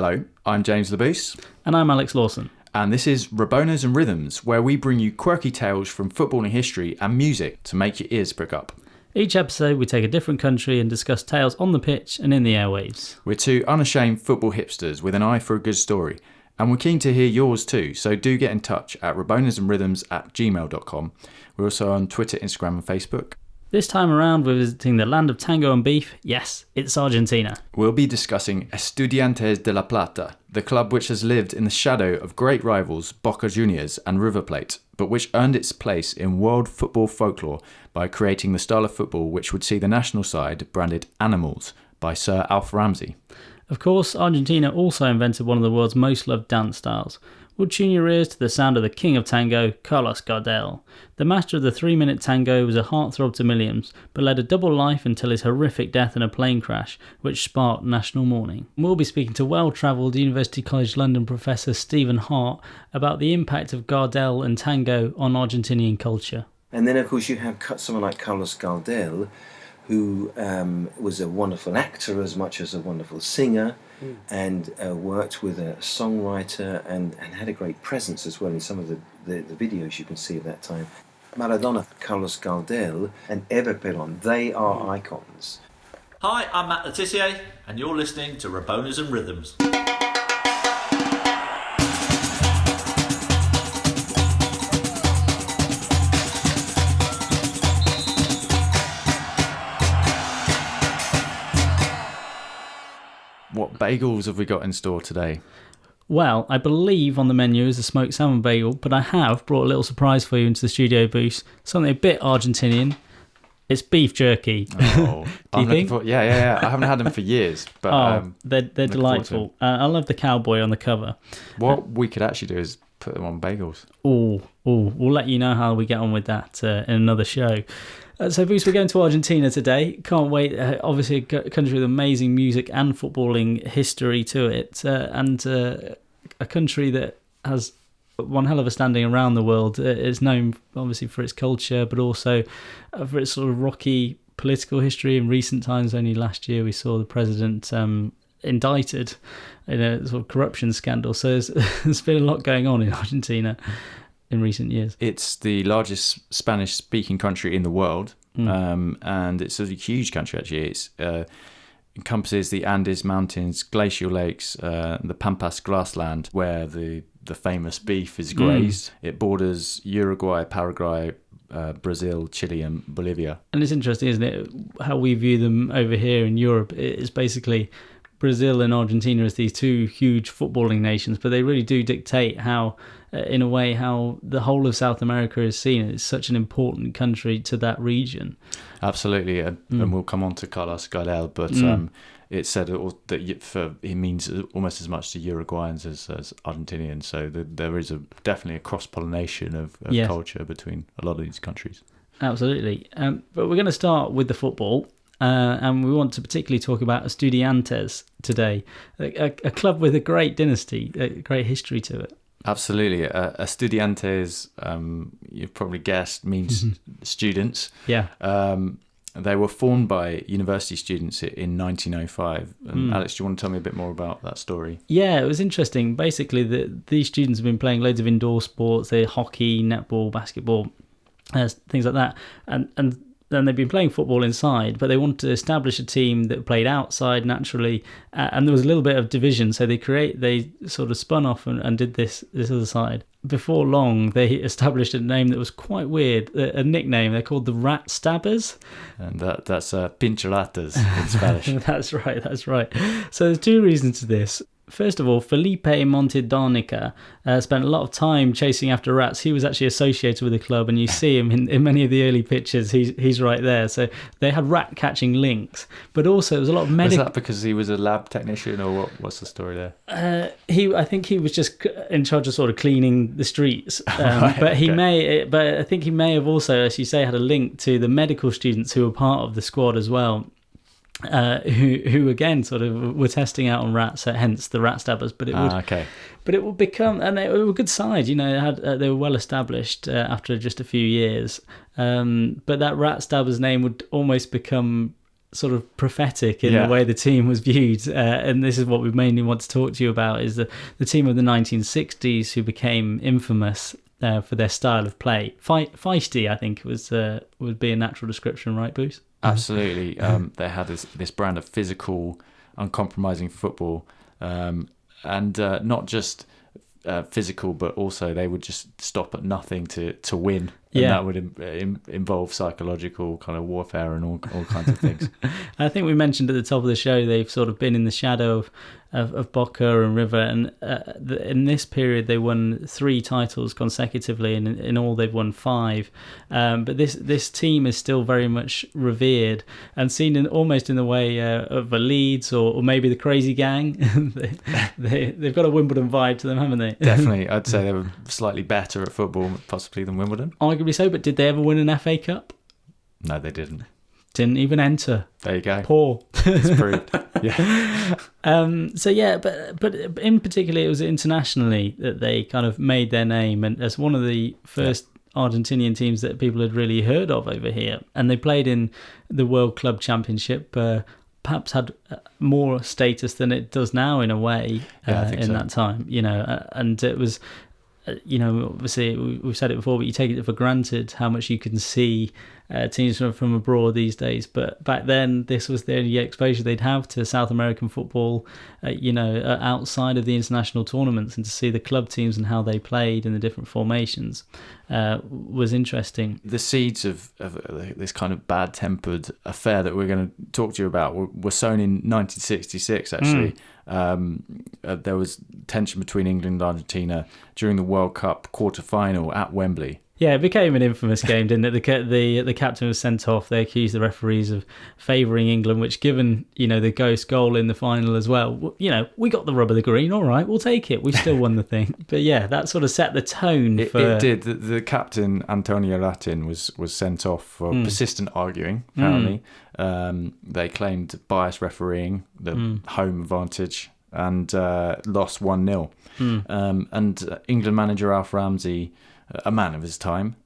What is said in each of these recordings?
Hello, I'm James Labuse. And I'm Alex Lawson. And this is Rabonas and Rhythms, where we bring you quirky tales from footballing history and music to make your ears prick up. Each episode we take a different country and discuss tales on the pitch and in the airwaves. We're two unashamed football hipsters with an eye for a good story. And we're keen to hear yours too, so do get in touch at rabonasandrhythms@gmail.com. We're also on Twitter, Instagram and Facebook. This time around we're visiting the land of tango and beef. Yes, it's Argentina. We'll be discussing Estudiantes de La Plata, the club which has lived in the shadow of great rivals Boca Juniors and River Plate, but which earned its place in world football folklore by creating the style of football which would see the national side branded animals by Sir Alf Ramsey. Of course, Argentina also invented one of the world's most loved dance styles. We'll tune your ears to the sound of the king of tango, Carlos Gardel. The master of the 3-minute tango was a heartthrob to millions, but led a double life until his horrific death in a plane crash, which sparked national mourning. We'll be speaking to well-travelled University College London professor Stephen Hart about the impact of Gardel and tango on Argentinian culture. And then, of course, you have someone like Carlos Gardel, who was a wonderful actor as much as a wonderful singer, and worked with a songwriter and had a great presence as well in some of the videos you can see of that time. Maradona, Carlos Gardel, and Eva Perón, they are icons. Hi, I'm Matt Letitia, and you're listening to Rabonas and Rhythms. What bagels have we got in store today? Well, I believe on the menu is a smoked salmon bagel, but I have brought a little surprise for you into the studio booth. Something a bit Argentinian. It's beef jerky. Oh, Do you think? Yeah. I haven't had them for years, but they're delightful. I love the cowboy on the cover. What we could actually do is put them on bagels. We'll let you know how we get on with that in another show. So, Bruce, we're going to Argentina today. Can't wait. Obviously, a country with amazing music and footballing history to it, and a country that has one hell of a standing around the world. It's known, obviously, for its culture, but also for its sort of rocky political history. In recent times, only last year, we saw the president indicted in a sort of corruption scandal. So there's been a lot going on in Argentina in recent years. It's the largest Spanish-speaking country in the world, and it's a huge country, actually. It encompasses the Andes Mountains, glacial lakes, the Pampas grassland, where the famous beef is grazed. It borders Uruguay, Paraguay, Brazil, Chile and Bolivia. And it's interesting, isn't it, how we view them over here in Europe. It's basically Brazil and Argentina as these two huge footballing nations, but they really do dictate how, in a way, how the whole of South America is seen. It's such an important country to that region. Absolutely, and we'll come on to Carlos Gardel, but it's said that he means almost as much to Uruguayans as Argentinians, so there is definitely a cross-pollination of Yes. culture between a lot of these countries. Absolutely. But we're going to start with the football. And we want to particularly talk about Estudiantes today, a club with a great dynasty, a great history to it. Absolutely. Estudiantes, you've probably guessed, means students. Yeah. They were formed by university students in 1905. And Alex, do you want to tell me a bit more about that story? Yeah, it was interesting. Basically, these students have been playing loads of indoor sports, hockey, netball, basketball, things like that. And then they've been playing football inside, but they wanted to establish a team that played outside naturally, and there was a little bit of division, so they sort of spun off and did this other side. Before long, they established a name that was quite weird, a nickname. They're called the Rat Stabbers. And that's Pincharratas in Spanish. That's right. So there's two reasons to this. First of all, Felipe Montedarnica spent a lot of time chasing after rats. He was actually associated with the club, and you see him in many of the early pictures. He's right there. So they had rat-catching links. But also, there was a lot of medical... Was that because he was a lab technician, or what's the story there? I think he was just in charge of sort of cleaning the streets. But I think he may have also, as you say, had a link to the medical students who were part of the squad as well. Who again sort of were testing out on rats, hence the Rat Stabbers. But it would become, and they were a good side, they were well established after just a few years. But that Rat Stabbers name would almost become sort of prophetic in the way the team was viewed, and this is what we mainly want to talk to you about, is the team of the 1960s who became infamous for their style of play. Feisty, I think, would be a natural description, right, Boos? Absolutely. They had this brand of physical, uncompromising football, and not just physical, but also they would just stop at nothing to win. And that would involve psychological kind of warfare and all kinds of things. I think we mentioned at the top of the show they've sort of been in the shadow of Boca and River, and in this period they won 3 titles consecutively, and in all they've won 5. But this team is still very much revered and seen almost in the way of a Leeds or maybe the Crazy Gang. They've got a Wimbledon vibe to them, haven't they? Definitely. I'd say they were slightly better at football possibly than Wimbledon. Arguably so, but did they ever win an FA Cup? No, they didn't. Didn't even enter. There you go. Poor. It's proved. Yeah. But in particular, it was internationally that they kind of made their name, and as one of the first Argentinian teams that people had really heard of over here. And they played in the World Club Championship. Perhaps had more status than it does now in a way in that time. And it was. Obviously we've said it before, but you take it for granted how much you can see teams from abroad these days. But back then, this was the only exposure they'd have to South American football, outside of the international tournaments, and to see the club teams and how they played in the different formations was interesting. The seeds of this kind of bad-tempered affair that we're going to talk to you about were sown in 1966, actually. There was tension between England and Argentina during the World Cup quarter-final at Wembley. Yeah, it became an infamous game, didn't it? The captain was sent off. They accused the referees of favouring England, which, given the ghost goal in the final as well, we got the rub of the green. All right, we'll take it. We still won the thing. But yeah, that sort of set the tone. It did. The captain Antonio Latin was sent off for persistent arguing. Apparently, they claimed biased refereeing, the home advantage, and lost 1-0. And England manager Alf Ramsey, a man of his time,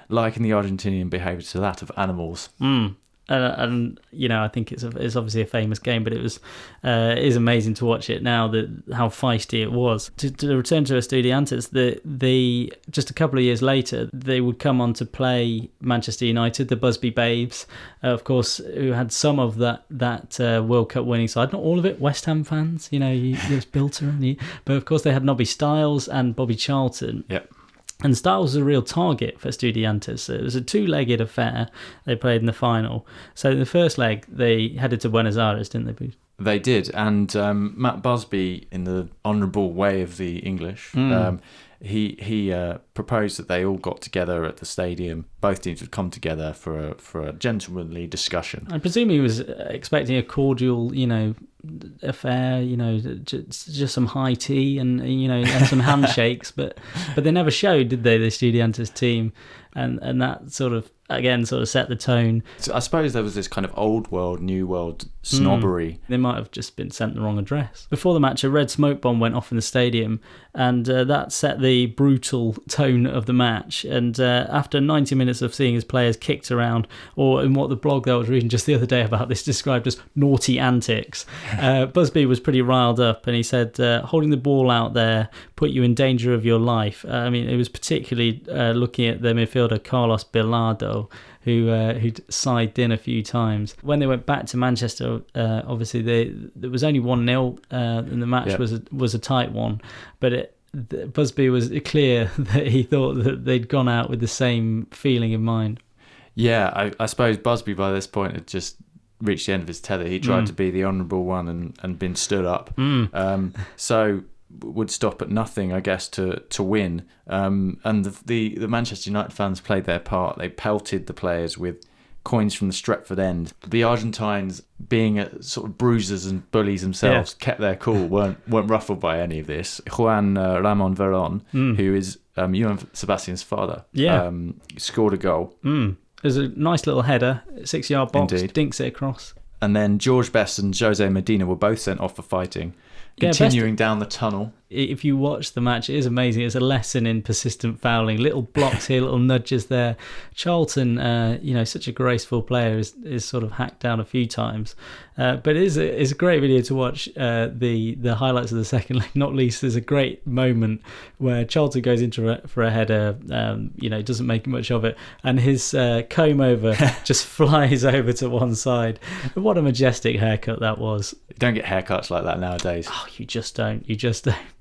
likened the Argentinian behaviour to that of animals. And I think it's obviously a famous game, but it is amazing to watch it now, how feisty it was. To return to Estudiantes, the just a couple of years later, they would come on to play Manchester United, the Busby Babes, of course, who had some of that World Cup winning side, not all of it. West Ham fans, there's Bilter, but of course they had Nobby Stiles and Bobby Charlton. Yep. And Stiles was a real target for Estudiantes. It was a 2-legged affair. They played in the final. So in the first leg, they headed to Buenos Aires, didn't they, Bruce? They did. And Matt Busby, in the honourable way of the English, he proposed that they all got together at the stadium. Both teams would come together for a gentlemanly discussion. I presume he was expecting a cordial, affair, just some high tea and and some handshakes, but they never showed, did they, the Estudiantes team, and that sort of set the tone. So I suppose there was this kind of old world, new world snobbery. They might have just been sent the wrong address. Before the match, a red smoke bomb went off in the stadium, and that set the brutal tone of the match. And after 90 minutes of seeing his players kicked around, or in what the blog that I was reading just the other day about this described as naughty antics, Busby was pretty riled up, and he said holding the ball out there put you in danger of your life. It was particularly looking at the midfielder Carlos Bilardo, who'd sided in a few times. When they went back to Manchester, obviously there was only 1-0, and the match was a tight one, but Busby was clear that he thought that they'd gone out with the same feeling in mind. Yeah, I suppose Busby by this point had just reached the end of his tether. He tried to be the honourable one and been stood up. So would stop at nothing, I guess, to win. And the Manchester United fans played their part. They pelted the players with coins from the Stretford end. The Argentines, being sort of bruisers and bullies themselves, kept their cool, weren't ruffled by any of this. Juan Ramon Verón, who is Johann Sebastian's father, scored a goal. There's a nice little header, 6-yard box, Indeed. Dinks it across. And then George Best and Jose Medina were both sent off for fighting. Continuing down the tunnel. If you watch the match, it is amazing. It's a lesson in persistent fouling. Little blocks here, little nudges there. Charlton, such a graceful player, is sort of hacked down a few times. But it's a great video to watch. The highlights of the second leg, not least, there's a great moment where Charlton goes for a header, doesn't make much of it, and his comb over just flies over to one side. What a majestic haircut that was. You don't get haircuts like that nowadays. Oh, you just don't.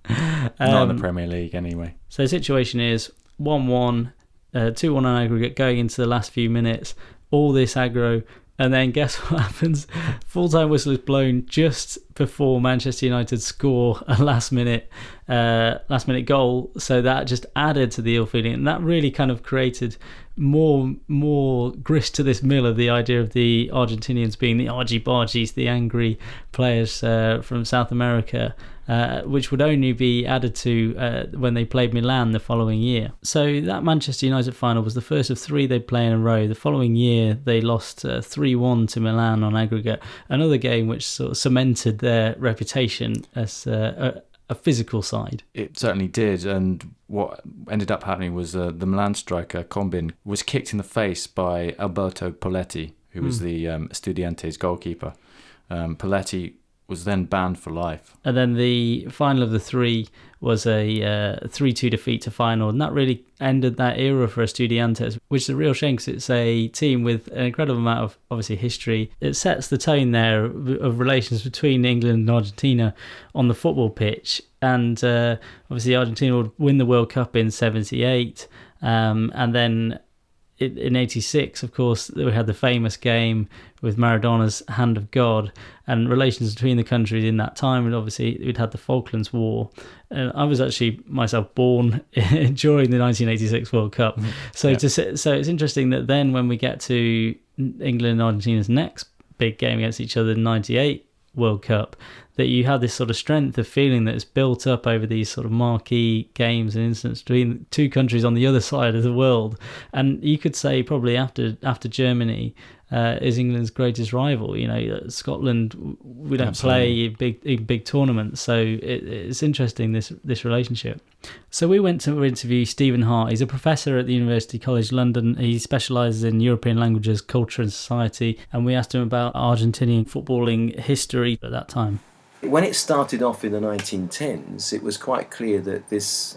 Not in the Premier League anyway. So the situation is 1-1, 2-1 on aggregate going into the last few minutes. All this aggro. And then guess what happens? Full-time whistle is blown just before Manchester United score a last minute goal. So that just added to the ill feeling, and that really kind of created more grist to this mill of the idea of the Argentinians being the argy-bargies, the angry players from South America, which would only be added to when they played Milan the following year. So that Manchester United final was the first of 3 they'd play in a row. The following year they lost 3-1 to Milan on aggregate, another game which sort of cemented their reputation as a physical side. It certainly did, and what ended up happening was the Milan striker Combin was kicked in the face by Alberto Poletti, who was the Estudiantes goalkeeper. Poletti was then banned for life. And then the final of the 3 was a 3-2 defeat to final, and that really ended that era for Estudiantes, which is a real shame because it's a team with an incredible amount of, obviously, history. It sets the tone there of relations between England and Argentina on the football pitch, and obviously Argentina would win the World Cup in 78, and then in 86, of course, we had the famous game with Maradona's Hand of God, and relations between the countries in that time. And obviously, we'd had the Falklands War. And I was actually myself born during the 1986 World Cup. So it's interesting that then when we get to England and Argentina's next big game against each other, the 98 World Cup, that you have this sort of strength of feeling that is built up over these sort of marquee games and incidents between two countries on the other side of the world. And you could say probably after Germany is England's greatest rival. Scotland, we don't play big tournaments, so it's interesting, this relationship. So we went to interview Stephen Hart. He's a professor at the University College London. He specialises in European languages, culture and society, and we asked him about Argentinian footballing history at that time. When it started off in the 1910s, it was quite clear that this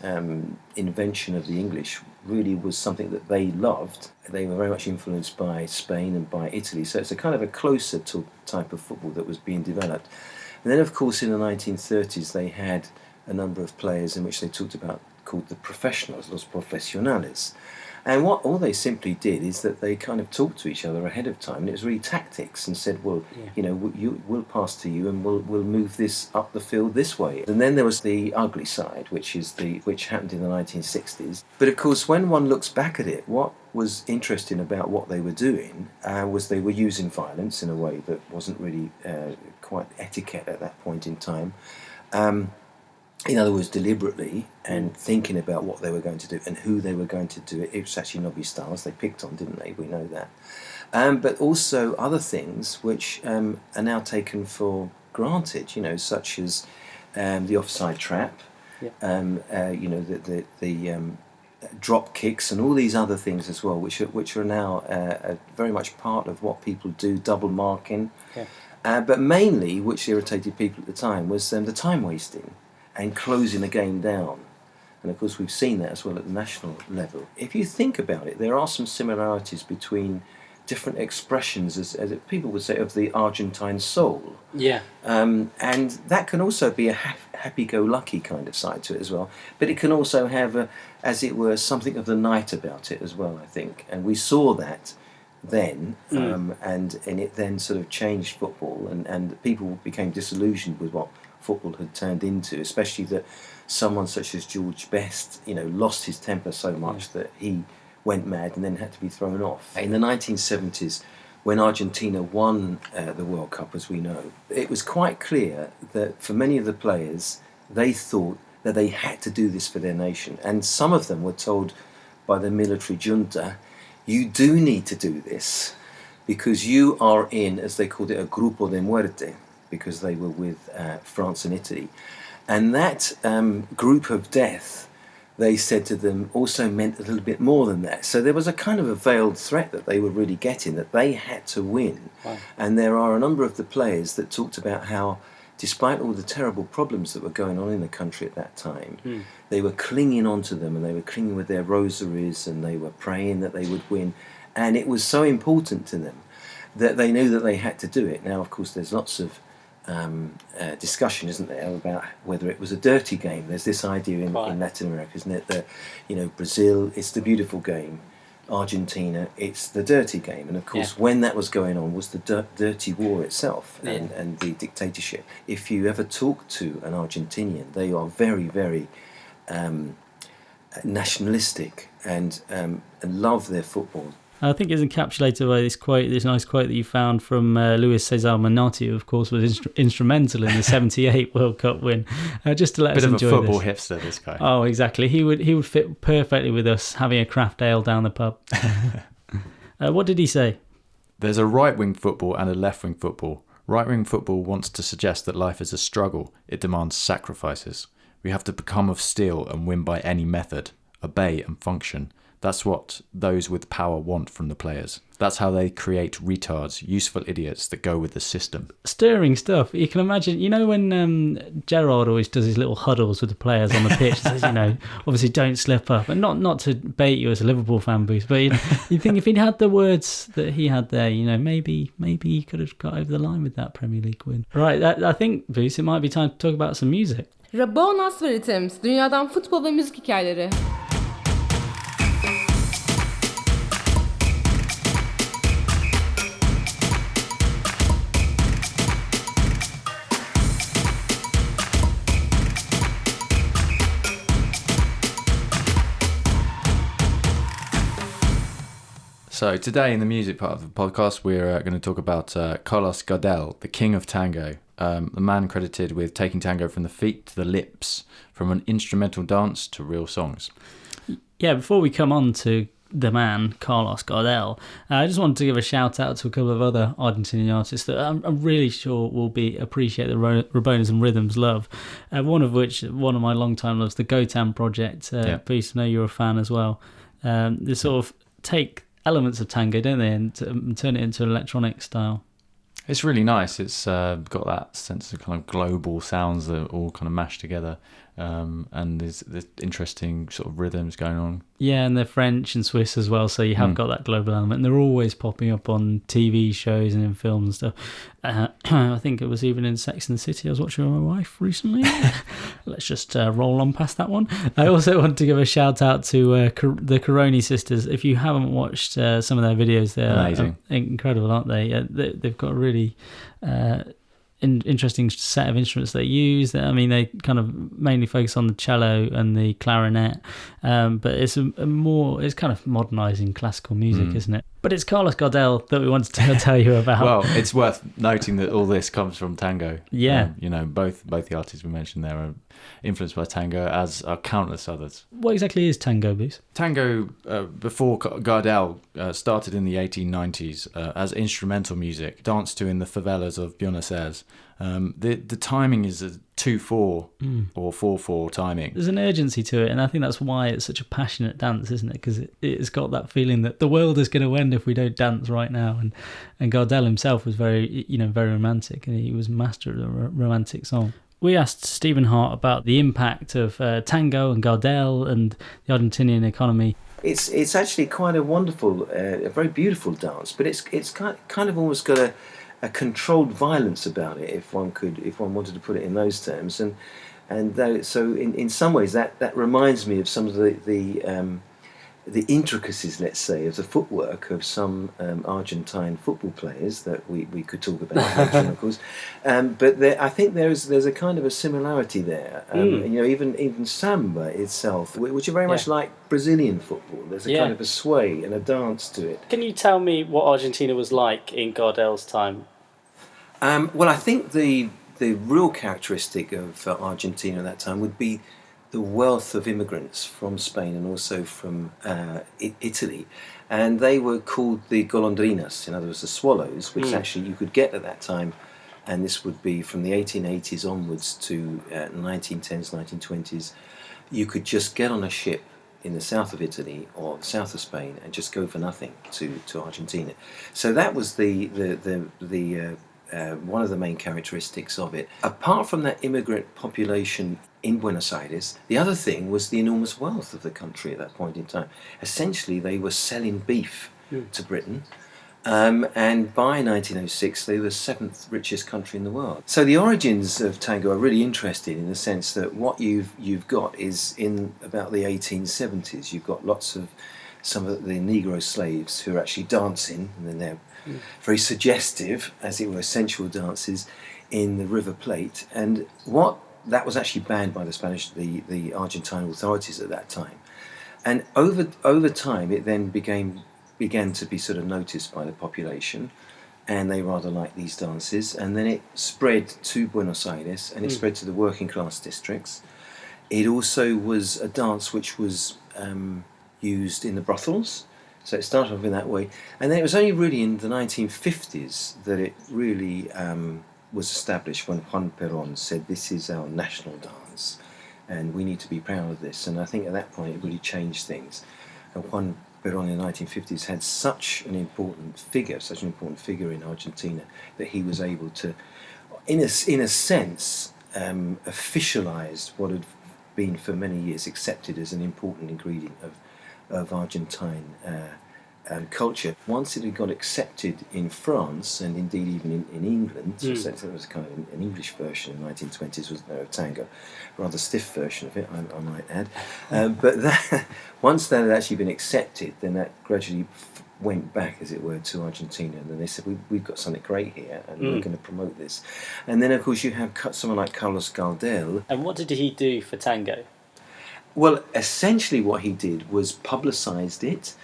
invention of the English really was something that they loved. They were very much influenced by Spain and by Italy, so it's a kind of a closer type of football that was being developed. And then, of course, in the 1930s, they had a number of players in which they talked about called the professionals, los profesionales. And what all they simply did is that they kind of talked to each other ahead of time, and it was really tactics, and said, well, we'll pass to you, and we'll move this up the field this way. And then there was the ugly side, which happened in the 1960s. But of course, when one looks back at it, what was interesting about what they were doing was they were using violence in a way that wasn't really quite etiquette at that point in time. In other words, deliberately, and thinking about what they were going to do and who they were going to do it. It was actually Nobby Stiles they picked on, didn't they? We know that. But also other things which are now taken for granted, such as the offside trap, the drop kicks and all these other things as well, which are now very much part of what people do, double marking. Yeah. But mainly, which irritated people at the time, was the time wasting and closing the game down. And of course we've seen that as well at the national level. If you think about it, there are some similarities between different expressions, as people would say, of the Argentine soul. Yeah. And that can also be a happy-go-lucky kind of side to it as well. But it can also have, as it were, something of the night about it as well, I think. And we saw that then, and it then sort of changed football, and people became disillusioned with what football had turned into, especially that someone such as George Best, lost his temper so much that he went mad and then had to be thrown off. In the 1970s, when Argentina won the World Cup, as we know, it was quite clear that for many of the players, they thought that they had to do this for their nation. And some of them were told by the military junta, you do need to do this because you are in, as they called it, a grupo de muerte, because they were with France and Italy. And that group of death, they said to them, also meant a little bit more than that. So there was a kind of a veiled threat that they were really getting, that they had to win. Wow. And there are a number of the players that talked about how, despite all the terrible problems that were going on in the country at that time, they were clinging on to them, and they were clinging with their rosaries, and they were praying that they would win. And it was so important to them that they knew that they had to do it. Now, of course, there's lots of discussion, isn't there, about whether it was a dirty game. There's this idea in Latin America, isn't it, that, Brazil, it's the beautiful game. Argentina, it's the dirty game. And of course, when that was going on was the dirty war itself and the dictatorship. If you ever talk to an Argentinian, they are very, very nationalistic and love their football. I think it's encapsulated by this nice quote that you found from Luis Cesar Menotti, who of course was instrumental in the '78 World Cup win. Just to let us enjoy this. Bit of a football hipster, this guy. Oh, exactly. He would fit perfectly with us having a craft ale down the pub. What did he say? There's a right-wing football and a left-wing football. Right-wing football wants to suggest that life is a struggle. It demands sacrifices. We have to become of steel and win by any method, obey and function. That's what those with power want from the players. That's how they create retards, useful idiots that go with the system. Stirring stuff. You can imagine, when Gerrard always does his little huddles with the players on the pitch, says, obviously don't slip up. And not to bait you as a Liverpool fan, Bruce, but you think if he'd had the words that he had there, maybe he could have got over the line with that Premier League win. Right, I think, Bruce, it might be time to talk about some music. Rabonas ve Rhythms, dünyadan futbol ve müzik hikayeleri. So today in the music part of the podcast, we're going to talk about Carlos Gardel, the king of tango, the man credited with taking tango from the feet to the lips, from an instrumental dance to real songs. Yeah, before we come on to the man, Carlos Gardel, I just wanted to give a shout out to a couple of other Argentinian artists that I'm really sure will appreciate the Rabonas and Rhythms love. One of which, one of my long-time loves, the Gotan Project. Please know you're a fan as well. They sort of take elements of tango, don't they, and turn it into an electronic style. It's really nice. It's got that sense of kind of global sounds that all kind of mash together, and there's interesting sort of rhythms going on. Yeah, and they're French and Swiss as well, so you have got that global element. And they're always popping up on TV shows and in films and stuff. I think it was even in Sex and the City. I was watching with my wife recently. Let's just roll on past that one. I also want to give a shout out to the Caroni sisters. If you haven't watched some of their videos, they're amazing, incredible, aren't they? They've got a really interesting set of instruments they use. I mean, they kind of mainly focus on the cello and the clarinet, but it's it's kind of modernising classical music, isn't it? But it's Carlos Gardel that we wanted to tell you about. Well, it's worth noting that all this comes from tango. Yeah. Both the artists we mentioned there are influenced by tango, as are countless others. What exactly is tango, Bruce? Tango, before Gardel, started in the 1890s as instrumental music, danced to in the favelas of Buenos Aires. The timing is a 2/4 or 4/4 timing. There's an urgency to it, and I think that's why it's such a passionate dance, isn't it? Because it's got that feeling that the world is going to end if we don't dance right now. And Gardel himself was very romantic, and he was master of the romantic song. We asked Stephen Hart about the impact of tango and Gardel and the Argentinian economy. It's actually quite a wonderful, a very beautiful dance, but it's kind of almost got a controlled violence about it, if one wanted to put it in those terms, so in some ways that reminds me of some of the intricacies, let's say, of the footwork of some Argentine football players that we could talk about later, of course. But I think there's a kind of a similarity there. Even samba itself, which are very much like Brazilian football. There's a kind of a sway and a dance to it. Can you tell me what Argentina was like in Gardel's time? Well, I think the real characteristic of Argentina at that time would be the wealth of immigrants from Spain and also from Italy, and they were called the golondrinas, in other words the swallows, which actually you could get at that time and this would be from the 1880s onwards to 1910s, 1920s. You could just get on a ship in the south of Italy or the south of Spain and just go for nothing to Argentina. So that was the one of the main characteristics of it. Apart from that immigrant population in Buenos Aires, the other thing was the enormous wealth of the country at that point in time. Essentially, they were selling beef to Britain. And by 1906, they were the 7th richest country in the world. So the origins of tango are really interesting in the sense that what you've got is in about the 1870s. You've got lots of some of the Negro slaves who are actually dancing, and then they're very suggestive, as it were, sensual dances in the River Plate. And what that was actually banned by the Argentine authorities at that time. And over time, it then began to be sort of noticed by the population, and they rather liked these dances. And then it spread to Buenos Aires, and it spread to the working class districts. It also was a dance which was used in the brothels, so it started off in that way. And then it was only really in the 1950s that it really was established, when Juan Perón said, "This is our national dance, and we need to be proud of this." And I think at that point it really changed things. And Juan Perón in the 1950s had such an important figure in Argentina, that he was able to, in a sense, officialised what had been for many years accepted as an important ingredient of Argentine culture. Once it had got accepted in France, and indeed even in England, so there was kind of an English version in the 1920s, wasn't there, of tango, rather stiff version of it, I might add. But once that had actually been accepted, then that gradually went back, as it were, to Argentina, and then they said, we've got something great here, and we're going to promote this. And then, of course, you have someone like Carlos Gardel. And what did he do for tango? Well, essentially what he did was publicised it.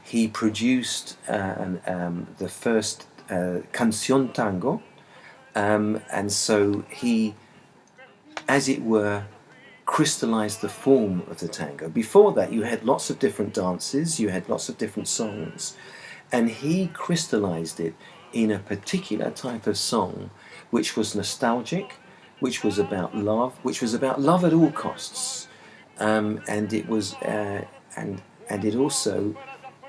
He produced the first Canción Tango, and so he, as it were, crystallized the form of the tango. Before that, you had lots of different dances, you had lots of different songs, and he crystallized it in a particular type of song, which was nostalgic, which was about love at all costs, and it was, and it also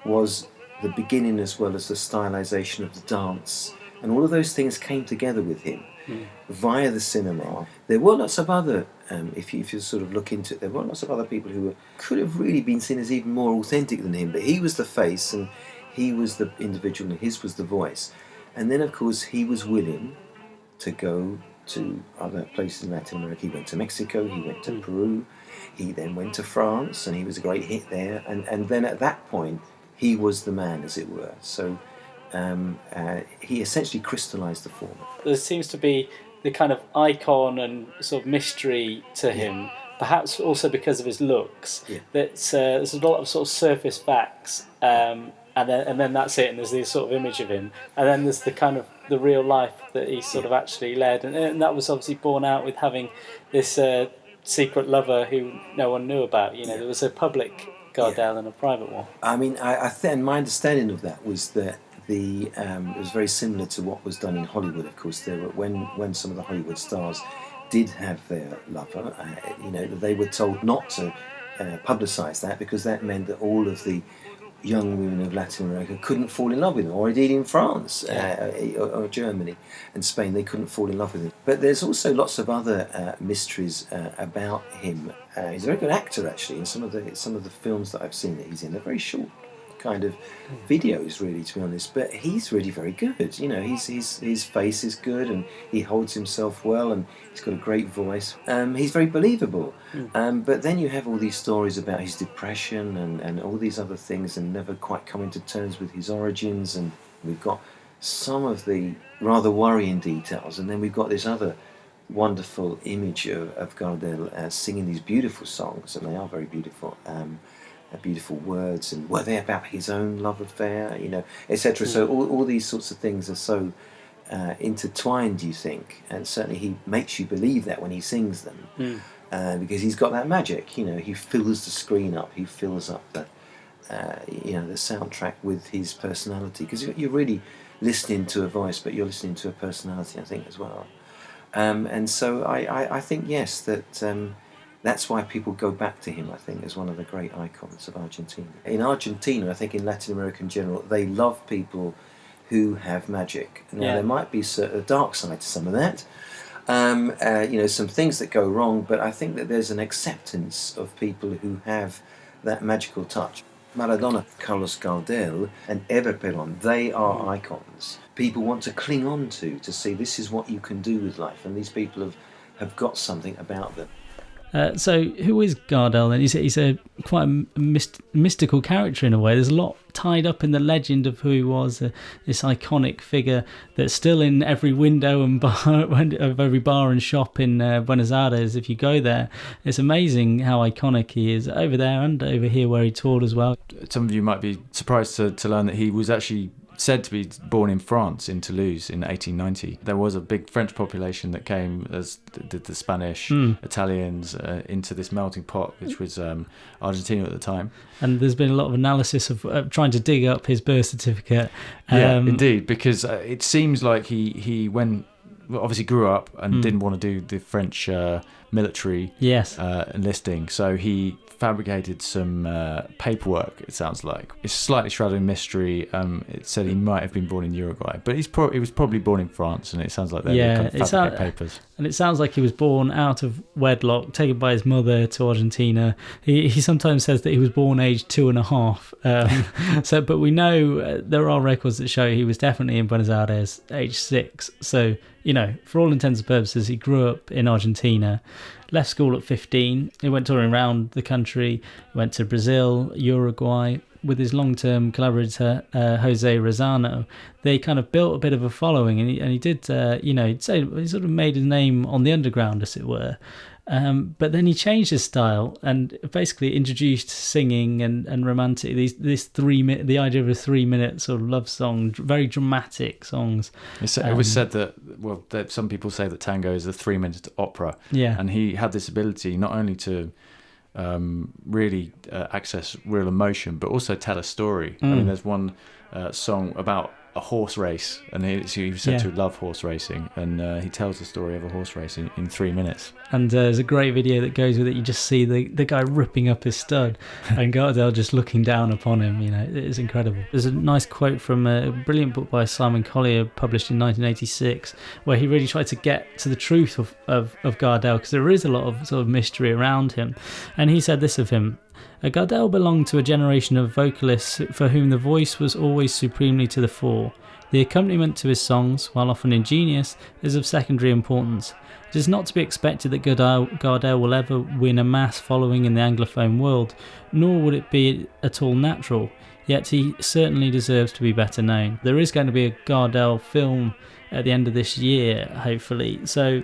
was the beginning as well as the stylization of the dance, and all of those things came together with him via the cinema. There were lots of other, if you sort of look into it, there were lots of other people who could have really been seen as even more authentic than him, but he was the face, and he was the individual, and his was the voice. And then, of course, he was willing to go to other places in Latin America. He went to Mexico, he went to Peru, he then went to France, and he was a great hit there. And then at that point, he was the man, as it were. So he essentially crystallised the form. There seems to be the kind of icon and sort of mystery to him, perhaps also because of his looks. Yeah. There's a lot of sort of surface facts, and then that's it. And there's this sort of image of him, and then there's the kind of the real life that he sort of actually led, and that was obviously borne out with having this secret lover who no one knew about. You know, there was a public Gardel and a private one. I mean, I think my understanding of that was that it was very similar to what was done in Hollywood. Of course, there were when some of the Hollywood stars did have their lover, they were told not to publicise that, because that meant that all of the young women of Latin America couldn't fall in love with him, or indeed in France or Germany and Spain, they couldn't fall in love with him. But there's also lots of other mysteries about him. He's a very good actor, actually, in some of the films that I've seen that he's in. They're very short kind of videos, really, to be honest, but he's really very good. You know, his face is good, and he holds himself well, and he's got a great voice. He's very believable. But then you have all these stories about his depression and all these other things, and never quite coming to terms with his origins. And we've got some of the rather worrying details, and then we've got this other wonderful image of Gardel singing these beautiful songs, and they are very beautiful. Beautiful words, and were they about his own love affair, etc. So all these sorts of things are so intertwined, you think, and certainly he makes you believe that when he sings them, because he's got that magic. He fills the screen up, he fills up the soundtrack with his personality, because you're really listening to a voice, but you're listening to a personality, I think, as well. And so I think, yes, that that's why people go back to him, I think, as one of the great icons of Argentina. In Argentina, I think in Latin America in general, they love people who have magic. Now, there might be a dark side to some of that, some things that go wrong, but I think that there's an acceptance of people who have that magical touch. Maradona, Carlos Gardel and Ever Perón, they are icons. People want to cling on to see this is what you can do with life, and these people have got something about them. So who is Gardel then? He's a quite a mystical character in a way. There's a lot tied up in the legend of who he was, this iconic figure that's still in every window and bar of every bar and shop in Buenos Aires. If you go there, it's amazing how iconic he is over there and over here where he toured as well. Some of you might be surprised to learn that he was actually said to be born in France, in Toulouse, in 1890. There was a big French population that came, as did the Spanish, Italians, into this melting pot, which was Argentina at the time. And there's been a lot of analysis of trying to dig up his birth certificate. Yeah, indeed, because it seems like he obviously grew up and didn't want to do the French military enlisting, so he fabricated some paperwork. It sounds like it's slightly shrouded in mystery. It said he might have been born in Uruguay, but he was probably born in France, and it sounds like they kind of fabricate papers. And it sounds like he was born out of wedlock, taken by his mother to Argentina. He sometimes says that he was born aged 2.5. But we know there are records that show he was definitely in Buenos Aires aged 6. So, for all intents and purposes, he grew up in Argentina. Left school at 15. He went touring around the country, went to Brazil, Uruguay. With his long-term collaborator, Jose Rosano, they kind of built a bit of a following, and he did, he'd say he sort of made his name on the underground, as it were. But then he changed his style and basically introduced singing and romantic. The idea of a 3-minute sort of love song, very dramatic songs. It was said that some people say that tango is a 3-minute opera. Yeah, and he had this ability not only to really access real emotion, but also tell a story. I mean, there's one song about a horse race, and he was said to love horse racing, and he tells the story of a horse race in 3 minutes. And there's a great video that goes with it. You just see the guy ripping up his stud and Gardel just looking down upon him. It's incredible. There's a nice quote from a brilliant book by Simon Collier published in 1986, where he really tried to get to the truth of Gardel, because there is a lot of sort of mystery around him. And he said this of him: Gardel belonged to a generation of vocalists for whom the voice was always supremely to the fore. The accompaniment to his songs, while often ingenious, is of secondary importance. It is not to be expected that Gardel will ever win a mass following in the Anglophone world, nor would it be at all natural, yet he certainly deserves to be better known. There is going to be a Gardel film at the end of this year, hopefully, so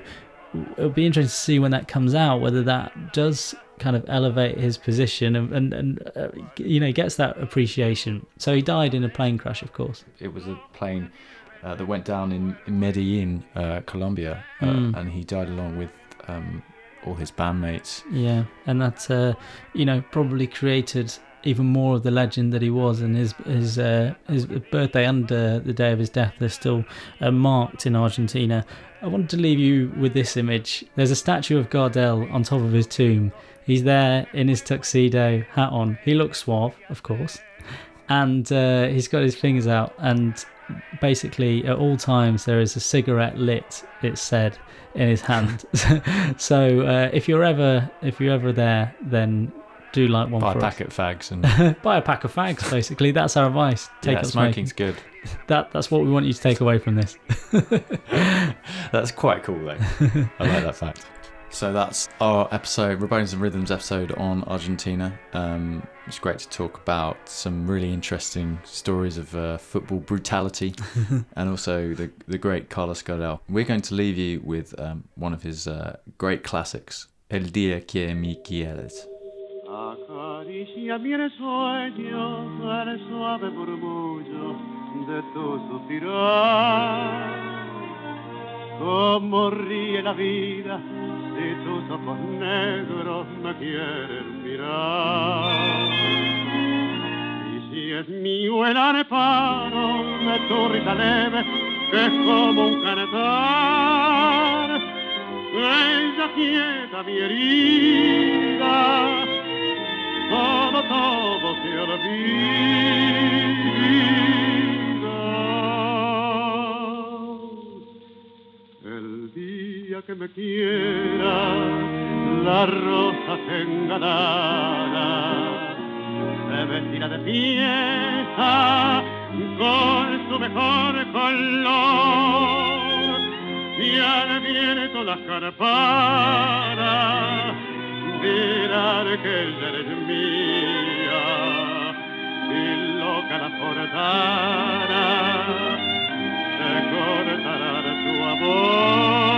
it'll be interesting to see when that comes out, whether that does kind of elevate his position and gets that appreciation. So he died in a plane crash, of course. It was a plane that went down in Medellin, Colombia, and he died along with all his bandmates. Yeah, and that probably created even more of the legend that he was, and his birthday and the day of his death, they're still marked in Argentina. I wanted to leave you with this image. There's a statue of Gardel on top of his tomb. He's there in his tuxedo, hat on. He looks suave, of course, and he's got his fingers out, and basically at all times there is a cigarette lit, it's said, in his hand. So if you're ever there, then do light one. Buy for a us. packet of fags and buy a pack of fags. Basically, that's our advice. Take up smoking's good. That's what we want you to take away from this. That's quite cool, though. I like that fact. So that's our episode, Rabonas and Rhythms episode on Argentina. It's great to talk about some really interesting stories of football brutality and also the great Carlos Gardel. We're going to leave you with one of his great classics, El Día que Me Quieres. Acaricia mi sueño el suave murmullo de tu suspirar. Como ríe la vida si tus ojos negros me quieren mirar. es mío el arparo de tu risa leve, que es como un cantar. Ella quieta mi herida, todo se olvida. El día que me quiera, la rosa engalana se vestirá de fiesta con su mejor color, y al viento las campanas dirán que ella eres mía, y loca la forzana se cortará de tu amor.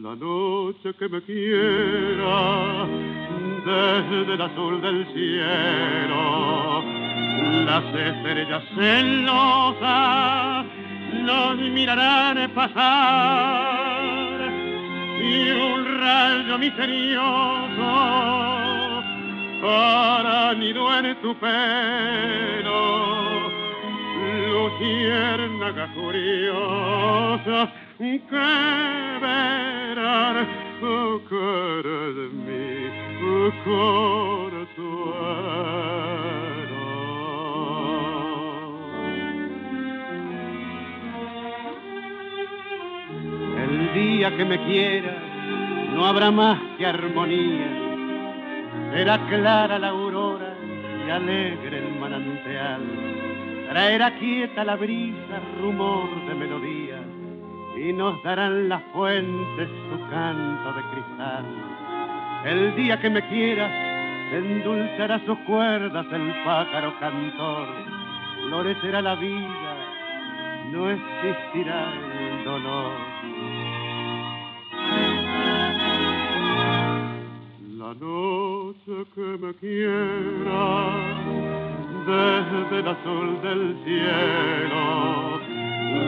La noche que me quiera, desde el azul del cielo, las estrellas celosas nos mirarán pasar, y un rayo misterioso hará nido en tu pelo, luciérnaga curiosa que verán cara de mi consuelo. El día que me quiera no habrá más que armonía, será clara la aurora y alegre el manantial, traerá quieta la brisa rumor de melodía, y nos darán las fuentes su canto de cristal. El día que me quiera endulzará sus cuerdas el pájaro cantor, florecerá la vida, no existirá el dolor. La noche que me quiera, desde el azul del cielo,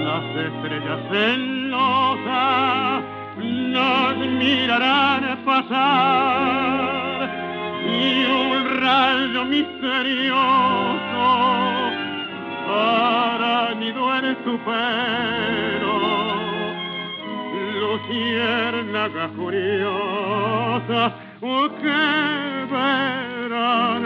las estrellas celosas nos mirarán pasar, y un rayo misterioso hará nido en tu pelo, luciérnaga curiosa que verán